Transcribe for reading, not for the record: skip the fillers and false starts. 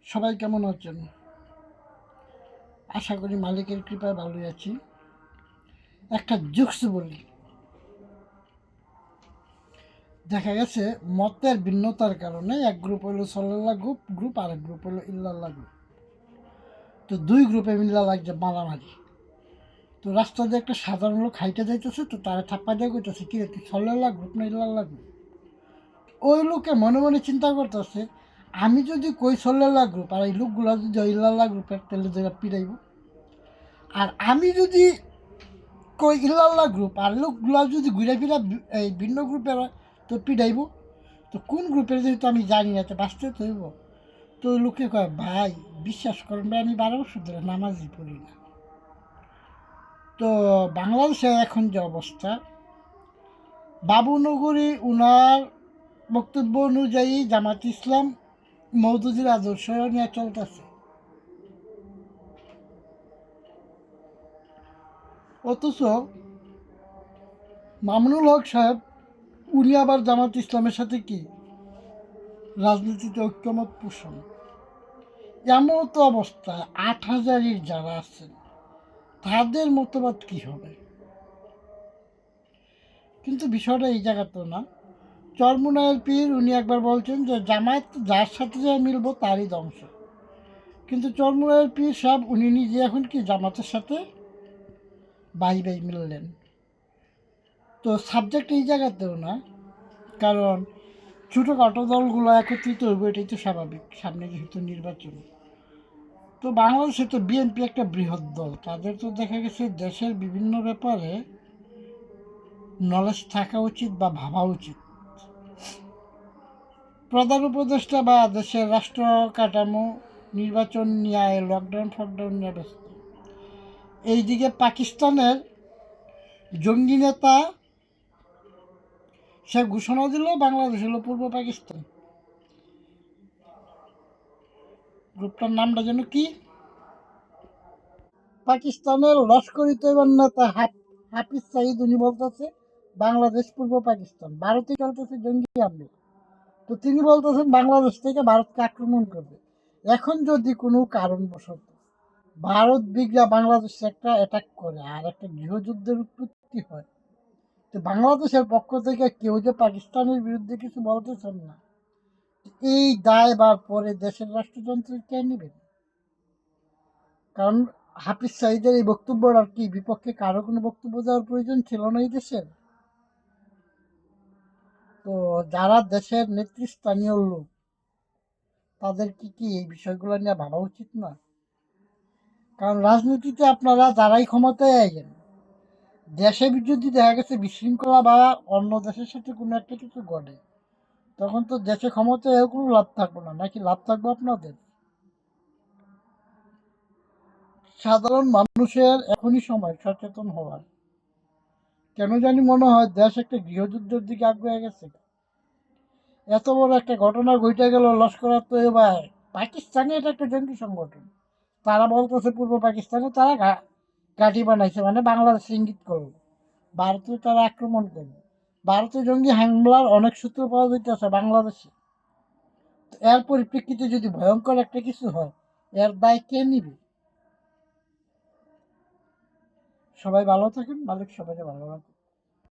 সবাই কেমন আছেন? আশা করি মালিকের কৃপায় ভালোই আছি। একটা জোকস বলি। দেখা গেছে মতের ভিন্নতার কারণে এক গ্রুপ হইল সল্লাল্লাহ গ্রুপ আর এক গ্রুপ হইল ইল্লাল্লাহ গ্রুপ। তো দুই গ্রুপে মিল্লা লাগছে মারামারি। তো রাস্তা দিয়ে একটা সাধারণ লোক হাইটে যাইতেছে, তো তারা থাপ্পা দিয়ে কইতেছে, কি রে তুই সল্লাল্লাহ গ্রুপ না ইল্লাল্লাহ গ্রুপ? ওই লোকে মনে মনে চিন্তা করতেছে, আমি যদি কই সল্লাল্লাহ গ্রুপ আর এই লোকগুলা যদি ইল্লাল্লাহ গ্রুপের, তাহলে যারা পিড়াইব। আর আমি যদি কই ইল্লাল্লাহ গ্রুপ আর লোকগুলা যদি ঘুরে ফিরা এই ভিন্ন গ্রুপের হয়, তো পিটাইব। তো কোন গ্রুপের যেহেতু আমি জানি না, তো বাঁচতে তৈব। তো ওই লোকে কয়, ভাই বিশ্বাস করেন ভাই, আমি 12 বছর ধরে নামাজই পড়ি না। তো বাংলাদেশে এখন যে অবস্থা, বাবুনগরী উনার বক্তব্য অনুযায়ী জামাত ইসলাম মওদুদির আদর্শ নিয়ে চলতেছে। অথচ মামুনুল হক সাহেব উনি আবার জামাত ইসলামের সাথে কি রাজনীতিতে ঐক্যমত পোষণ। এমন তো অবস্থায় 8,000-এর যারা আছেন তাদের মতবাদ কি হবে? কিন্তু বিষয়টা এই জায়গাতেও না। চরমুনায়ের পীর উনি একবার বলছেন যে জামায়াত যার সাথে যা মিলবো তারই ধ্বংস। কিন্তু চরমুনায়ের পীর সাহেব উনি নিজে এখন কি জামাতের সাথে বাই বাই মিললেন। তো সাবজেক্ট এই জায়গাতেও না, কারণ ছোটোখাটো দলগুলো একত্রিত হইব, এটাই তো স্বাভাবিক, সামনে যেহেতু নির্বাচন। তো বাংলাদেশে তো বিএনপি একটা বৃহৎ দল, তাদের তো দেখা গেছে দেশের বিভিন্ন ব্যাপারে নলেজ থাকা উচিত বা ভাবা উচিত। প্রধান উপদেষ্টা বা দেশের রাষ্ট্র কাঠামো নির্বাচন নিয়ে, লকডাউন ফকডাউন নিয়ে ব্যস্ত। এইদিকে পাকিস্তানের জঙ্গি নেতা সে ঘোষণা দিল বাংলাদেশ হলো পূর্ব পাকিস্তান। গ্রুপটার নামটা যেন কি, পাকিস্তানের লস্করি তৈবার নেতা হাফিজ সাইদ উনি বলতেছে বাংলাদেশ পূর্ব পাকিস্তান, ভারতে চলতেছে জঙ্গি হামলা। তো তিনি বলতেছেন বাংলাদেশ থেকে ভারতকে আক্রমণ করবে। এখন যদি কোনো কারণবশত ভারত বিজ্ঞা বাংলাদেশে একটা অ্যাটাক করে আর একটা গৃহযুদ্ধের উৎপত্তি হয়, তো বাংলাদেশের পক্ষ থেকে কেউ যে পাকিস্তানের বিরুদ্ধে কিছু বলতেছেন না, এই দায় বা পরে দেশের রাষ্ট্রযন্ত্র কে নেবেন? কারণ হাফিজ সাইদের এই বক্তব্যটার কি বিপক্ষে কারো কোনো বক্তব্য দেওয়ার প্রয়োজন ছিল না এই দেশের? তো যারা দেশের নেতৃস্থানীয় লোক, তাদের কি এই বিষয়গুলো নিয়ে ভাবা উচিত না? কারণ রাজনীতিতে আপনারা যারাই ক্ষমতায় আইলেন, দেশে যদি দেখা গেছে বিশৃঙ্খলা বা অন্য দেশের সাথে কোনো একটা কিছু ঘটে, তখন তো দেশে ক্ষমতায় কোনো লাভ থাকবো না, নাকি লাভ থাকবো আপনাদের? সাধারণ মানুষের এখনই সময় সচেতন হওয়ার। কেন জানি মনে হয় দেশ একটা গৃহযুদ্ধের দিকে আগ্রহে গেছে। এত বড় একটা ঘটনা ঘটে গেল, লস্কর তৈয়বা পাকিস্তানে, এটা একটা জঙ্গি সংগঠন। তারা বলতেছে পূর্ব পাকিস্তানে তারা ঘাঁটি বানাইছে, মানে বাংলাদেশ ইঙ্গিত করবে, ভারতে তারা আক্রমণ করবে। ভারতে জঙ্গি হামলার অনেক সূত্র পাওয়া যাইতেছে বাংলাদেশে। এর পরিপ্রেক্ষিতে যদি ভয়ঙ্কর একটা কিছু হয়, এর দায় কে নিবে? সবাই ভালো থাকেন, মালিক সবাইকে ভালো রাখুন।